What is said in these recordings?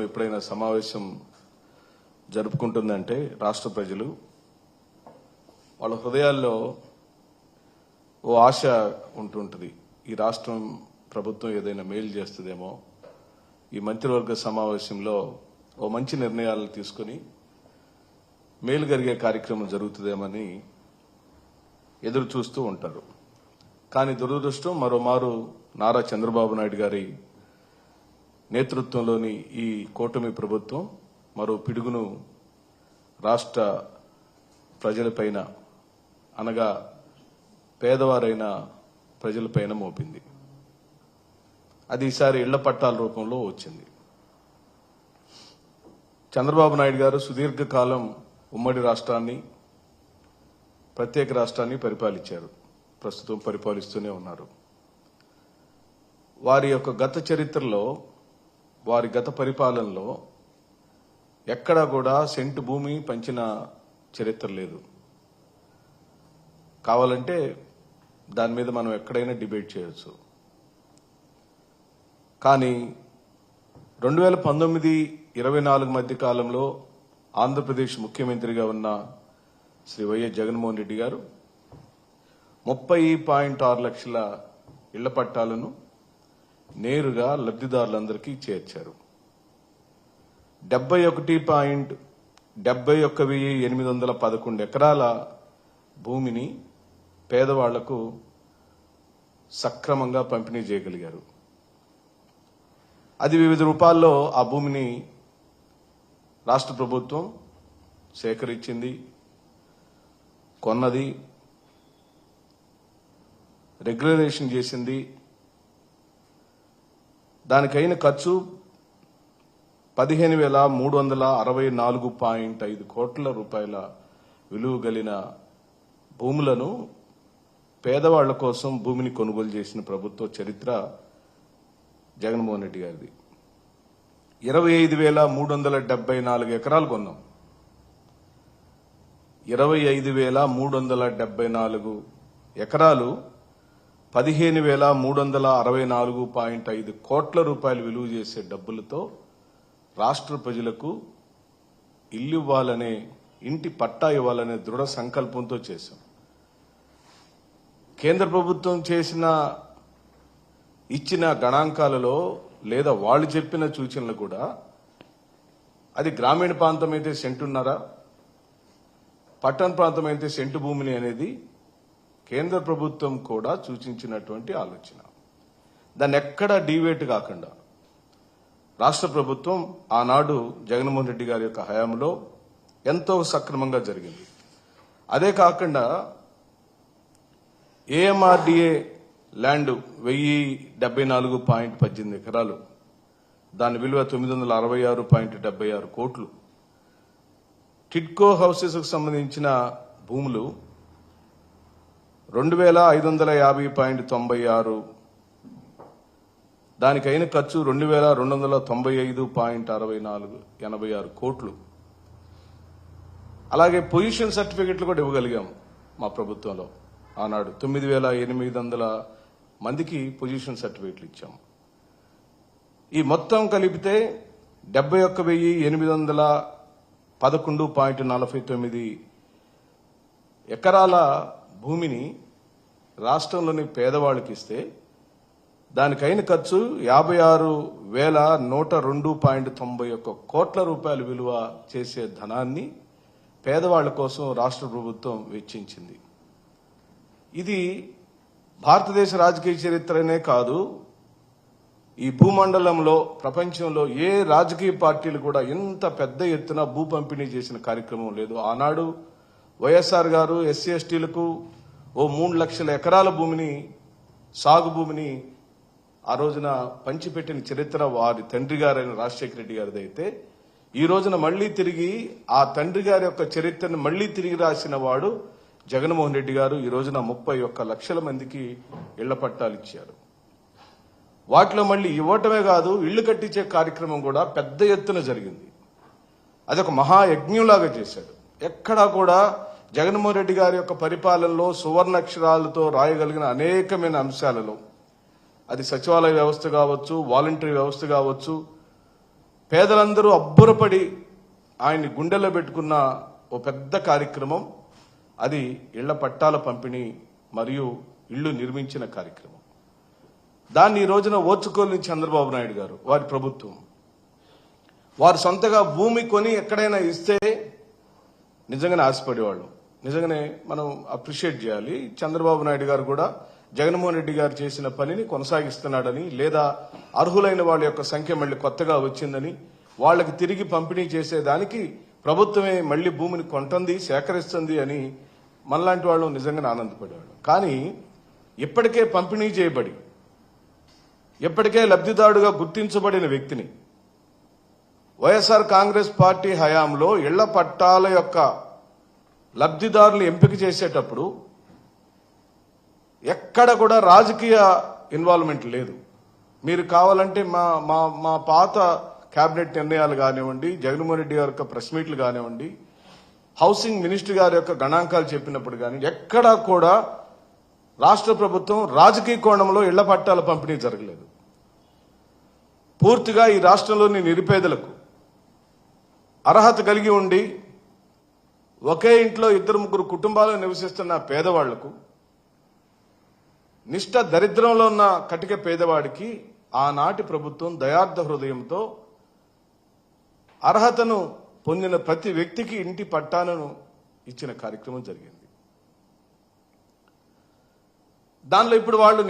ఎప్పుడైనా సమావేశం జరుపుకుంటుందంటే రాష్ట్ర ప్రజలు వాళ్ళ హృదయాల్లో ఓ ఆశ ఉంటుంటుంది. ఈ రాష్ట్రం ప్రభుత్వం ఏదైనా మేలు చేస్తుందేమో, ఈ మంత్రివర్గ సమావేశంలో ఓ మంచి నిర్ణయాలు తీసుకుని మేలు జరిగే కార్యక్రమం జరుగుతుందేమని ఎదురు చూస్తూ ఉంటారు. కానీ దురదృష్టం మరోమారు నారా చంద్రబాబు నాయుడు గారి నేతృత్వంలోని ఈ కూటమి ప్రభుత్వం మరో పిడుగును రాష్ట్ర ప్రజలపైన, అనగా పేదవారైన ప్రజలపైన మోపింది. అది ఈసారి ఇళ్ల పట్టాల రూపంలో వచ్చింది. చంద్రబాబు నాయుడు గారు సుదీర్ఘకాలం ఉమ్మడి రాష్ట్రాన్ని, ప్రత్యేక రాష్ట్రాన్ని పరిపాలించారు. ప్రస్తుతం పరిపాలిస్తూనే ఉన్నారు. వారి యొక్క గత చరిత్రలో, వారి గత పరిపాలనలో ఎక్కడా కూడా సెంటు భూమి పంచిన చరిత్ర లేదు. కావాలంటే దాని మీద మనం ఎక్కడైనా డిబేట్ చేయొచ్చు. కానీ 2019-24 మధ్య కాలంలో ఆంధ్రప్రదేశ్ ముఖ్యమంత్రిగా ఉన్న శ్రీ వైఎస్ జగన్మోహన్ రెడ్డి గారు 30.6 లక్షల ఇళ్ల పట్టాలను నేరుగా లబ్ధిదారులందరికీ చేర్చారు. 71,811 ఎకరాల భూమిని పేదవాళ్లకు సక్రమంగా పంపిణీ చేయగలిగారు. అది వివిధ రూపాల్లో ఆ భూమిని రాష్ట్ర ప్రభుత్వం సేకరించింది, కొన్నది, రెగ్యులరైజేషన్ చేసింది. దానికైన ఖర్చు 15,364.5 కోట్ల రూపాయల విలువ కలిగిన భూములను పేదవాళ్ల కోసం భూమిని కొనుగోలు చేసిన ప్రభుత్వ చరిత్ర జగన్మోహన్ రెడ్డి గారిది. 25,374 ఎకరాలు కొన్నాం. 25,374 ఎకరాలు 15,364.5 కోట్ల రూపాయలు విలువ చేసే డబ్బులతో రాష్ట్ర ప్రజలకు ఇల్లు ఇవ్వాలనే, ఇంటి పట్టా ఇవ్వాలనే దృఢ సంకల్పంతో చేశాం. కేంద్ర ప్రభుత్వం ఇచ్చిన గణాంకాలలో లేదా వాళ్ళు చెప్పిన సూచనలు కూడా అది గ్రామీణ ప్రాంతం అయితే సెంటున్నర, పట్టణ ప్రాంతం అయితే సెంటు భూమిని అనేది కేంద్ర ప్రభుత్వం కూడా సూచించినటువంటి ఆలోచన. దాన్ని ఎక్కడ డీవేట్ కాకుండా రాష్ట్ర ప్రభుత్వం ఆనాడు జగన్మోహన్ రెడ్డి గారి యొక్క హయాంలో ఎంతో సక్రమంగా జరిగింది. అదే కాకుండా ఏఎంఆర్డీఏ ల్యాండ్ 1,074.18 ఎకరాలు, దాని విలువ 966.76 కోట్లు. టిడ్కో హౌసెస్ కు సంబంధించిన భూములు 2,550.96, దానికైన ఖర్చు 2,295.86 కోట్లు. అలాగే పొజిషన్ సర్టిఫికెట్లు కూడా ఇవ్వగలిగాం మా ప్రభుత్వంలో. ఆనాడు 9,800 మందికి పొజిషన్ సర్టిఫికెట్లు ఇచ్చాం. ఈ మొత్తం కలిపితే 71,811.49 ఎకరాల భూమిని రాష్ట్రంలోని పేదవాళ్ళకి ఇస్తే దానికైన ఖర్చు 56,102.91 కోట్ల రూపాయలు విలువ చేసే ధనాన్ని పేదవాళ్ల కోసం రాష్ట్ర ప్రభుత్వం వెచ్చించింది. ఇది భారతదేశ రాజకీయ చరిత్రనే కాదు, ఈ భూమండలంలో, ప్రపంచంలో ఏ రాజకీయ పార్టీలు కూడా ఇంత పెద్ద ఎత్తున భూ పంపిణీ చేసిన కార్యక్రమం లేదు. ఆనాడు వైఎస్ఆర్ గారు ఎస్సీ ఎస్టీలకు ఓ 3 లక్షల ఎకరాల భూమిని, సాగు భూమిని ఆ రోజున పంచిపెట్టిన చరిత్ర వారి తండ్రి గారైన రాజశేఖర రెడ్డి గారిది. అయితే ఈ రోజున మళ్లీ తిరిగి ఆ తండ్రి గారి యొక్క చరిత్రను మళ్లీ తిరిగి రాసిన వాడు జగన్మోహన్ రెడ్డి గారు. ఈ రోజున 31 లక్షల మందికి ఇళ్ల పట్టాలు ఇచ్చారు. వాటిలో మళ్లీ ఇవ్వటమే కాదు, ఇళ్లు కట్టించే కార్యక్రమం కూడా పెద్ద ఎత్తున జరిగింది. అదొక మహాయజ్ఞంలాగా చేశాడు. ఎక్కడా కూడా జగన్మోహన్ రెడ్డి గారి యొక్క పరిపాలనలో సువర్ణాక్షరాలతో రాయగలిగిన అనేకమైన అంశాలలో, అది సచివాలయ వ్యవస్థ కావచ్చు, వాలంటరీ వ్యవస్థ కావచ్చు, పేదలందరూ అబ్బురపడి ఆయన్ని గుండెల్లో పెట్టుకున్న ఓ పెద్ద కార్యక్రమం అది ఇళ్ల పట్టాల పంపిణీ మరియు ఇళ్లు నిర్మించిన కార్యక్రమం. దాన్ని ఈ రోజున ఓర్చుకోలేని చంద్రబాబు నాయుడు గారు, వారి ప్రభుత్వం, వారు సొంతగా భూమి కొని ఎక్కడైనా ఇస్తే నిజంగానే ఆశపడేవాళ్ళు. నిజంగానే మనం అప్రిషియేట్ చేయాలి. చంద్రబాబు నాయుడు గారు కూడా జగన్మోహన్ రెడ్డి గారు చేసిన పనిని కొనసాగిస్తున్నాడని, లేదా అర్హులైన వాళ్ళ యొక్క సంఖ్య మళ్ళీ కొత్తగా వచ్చిందని, వాళ్ళకి తిరిగి పంపిణీ చేసేదానికి ప్రభుత్వమే మళ్లీ భూమిని కొంటుంది, సేకరిస్తుంది అని మనలాంటి వాళ్ళు నిజంగానే ఆనందపడేవాళ్ళు. కానీ ఇప్పటికే పంపిణీ చేయబడి ఇప్పటికే లబ్ధిదారుడుగా గుర్తించబడిన వ్యక్తిని వైఎస్ఆర్ కాంగ్రెస్ పార్టీ హయాంలో ఇళ్ల పట్టాల యొక్క లబ్ధిదారులు ఎంపిక చేసేటప్పుడు ఎక్కడ కూడా రాజకీయ ఇన్వాల్వ్మెంట్ లేదు. మీరు కావాలంటే మా మా మా పాత కేబినెట్ నిర్ణయాలు కానివ్వండి, జగన్మోహన్ రెడ్డి గారి యొక్క ప్రెస్ మీట్లు కానివ్వండి, హౌసింగ్ మినిస్టర్ గారి యొక్క గణాంకాలు చెప్పినప్పుడు కానీ ఎక్కడా కూడా రాష్ట్ర ప్రభుత్వం రాజకీయ కోణంలో ఇళ్ల పట్టాల పంపిణీ జరగలేదు. పూర్తిగా ఈ రాష్ట్రంలోని నిరుపేదలకు, అర్హత కలిగి ఉండి ఒకే ఇంట్లో 2-3 కుటుంబాలు నివసిస్తున్న పేదవాళ్లకు, నిష్ఠ దరిద్రంలో ఉన్న కటిక పేదవాడికి ఆనాటి ప్రభుత్వం దయార్థ హృదయంతో అర్హతను పొందిన ప్రతి వ్యక్తికి ఇంటి పట్టాలను ఇచ్చిన కార్యక్రమం జరిగింది. దానిలో ఇప్పుడు వాళ్ళు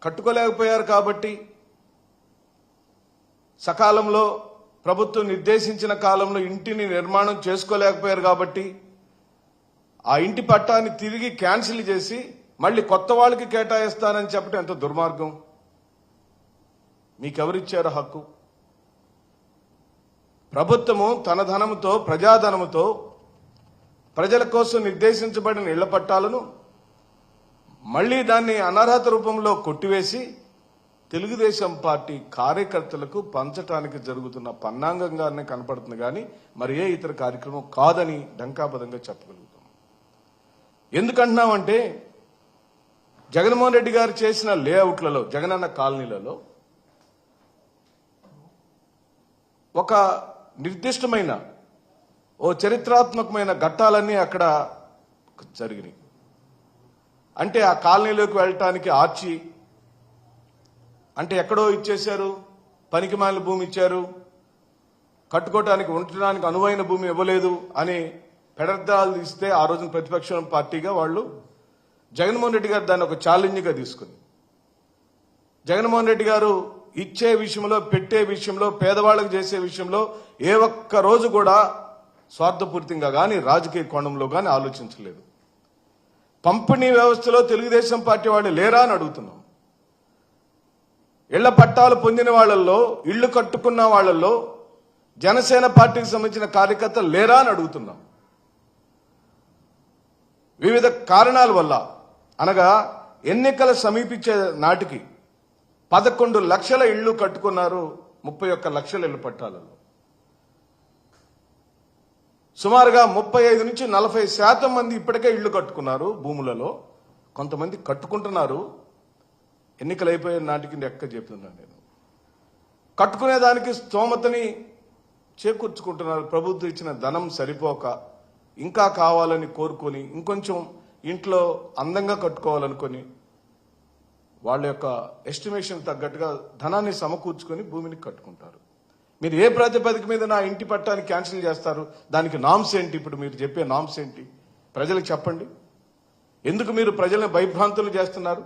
కట్టుకోలేకపోయారు కాబట్టి, సకాలంలో ప్రభుత్వం నిర్దేశించిన కాలంలో ఇంటిని నిర్మాణం చేసుకోలేకపోయారు కాబట్టి ఆ ఇంటి పట్టాన్ని తిరిగి క్యాన్సిల్ చేసి మళ్ళీ కొత్త వాళ్ళకి కేటాయిస్తానని చెప్పడం ఎంత దుర్మార్గం. మీకెవరిచ్చారు హక్కు? ప్రభుత్వము తన ధనముతో, ప్రజాధనముతో ప్రజల కోసం నిర్దేశించబడిన ఇళ్ల పట్టాలను మళ్లీ దాన్ని అనర్హత రూపంలో కొట్టివేసి తెలుగుదేశం పార్టీ కార్యకర్తలకు పంచటానికి జరుగుతున్న పన్నాంగంగానే కనపడుతుంది కానీ మరి ఏ ఇతర కార్యక్రమం కాదని డంకాబద్ధంగా చెప్పగలుగుతాం. ఎందుకంటున్నామంటే జగన్మోహన్ రెడ్డి గారు చేసిన లేఅవుట్లలో, జగనన్న కాలనీలలో ఒక నిర్దిష్టమైన ఓ చరిత్రాత్మకమైన ఘట్టాలన్నీ అక్కడ జరిగినాయి. అంటే ఆ కాలనీలోకి వెళ్ళటానికి ఆర్చి అంటే ఎక్కడో ఇచ్చేశారు, పనికిమాలిన భూమి ఇచ్చారు, కట్టుకోవటానికి ఉండటానికి అనువైన భూమి ఇవ్వలేదు అని పెడర్థాలు ఇస్తే ఆ రోజున ప్రతిపక్ష పార్టీగా వాళ్ళు జగన్మోహన్ రెడ్డి గారు దాన్ని ఒక ఛాలెంజ్గా తీసుకుని, జగన్మోహన్ రెడ్డి గారు ఇచ్చే విషయంలో, పెట్టే విషయంలో, పేదవాళ్లకు చేసే విషయంలో ఏ ఒక్క రోజు కూడా స్వార్థపూరితంగా కానీ రాజకీయ కోణంలో కానీ ఆలోచించలేదు. పంపిణీ వ్యవస్థలో తెలుగుదేశం పార్టీ వాళ్ళు లేరా అని అడుగుతున్నాం. ఇళ్ల పట్టాలు పొందిన వాళ్లలో, ఇళ్లు కట్టుకున్న వాళ్లలో జనసేన పార్టీకి సంబంధించిన కార్యకర్తలు లేరా అని అడుగుతున్నాం. వివిధ కారణాల వల్ల, అనగా ఎన్నికలు సమీపించే నాటికి 11 లక్షల ఇళ్లు కట్టుకున్నారు 31 లక్షల ఇళ్ల పట్టాలలో. సుమారుగా 35 నుంచి 40% మంది ఇప్పటికే ఇళ్లు కట్టుకున్నారు భూములలో. కొంతమంది కట్టుకుంటున్నారు, ఎన్నికలు అయిపోయే నాటికి లెక్క చెప్తున్నాను నేను. కట్టుకునేదానికి స్తోమతని చేకూర్చుకుంటున్నారు. ప్రభుత్వం ఇచ్చిన ధనం సరిపోక ఇంకా కావాలని కోరుకొని, ఇంకొంచెం ఇంట్లో అందంగా కట్టుకోవాలనుకొని వాళ్ళ యొక్క ఎస్టిమేషన్ తగ్గట్టుగా ధనాన్ని సమకూర్చుకొని భూమిని కట్టుకుంటారు. మీరు ఏ ప్రాతిపదిక మీద నా ఇంటి పట్టాన్ని క్యాన్సిల్ చేస్తారు? దానికి నామ్స్ ఏంటి? ఇప్పుడు మీరు చెప్పే నామ్స్ ఏంటి? ప్రజలకు చెప్పండి. ఎందుకు మీరు ప్రజలను భయభ్రాంతులు చేస్తున్నారు?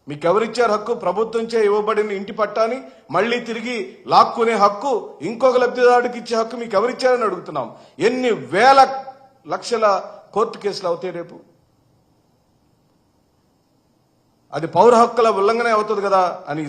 మీకు ఎవరిచ్చారు హక్కు? ప్రభుత్వంచే ఇవ్వబడిన ఇంటి పట్టాన్ని మళ్లీ తిరిగి లాక్కునే హక్కు, ఇంకొక లబ్ధిదారుడికి ఇచ్చే హక్కు మీకు ఎవరిచ్చారని అడుగుతున్నాం. ఎన్ని వేల లక్షల కోర్టు కేసులు అవుతాయి రేపు? అది పౌర హక్కుల ఉల్లంఘన అవుతుంది కదా అని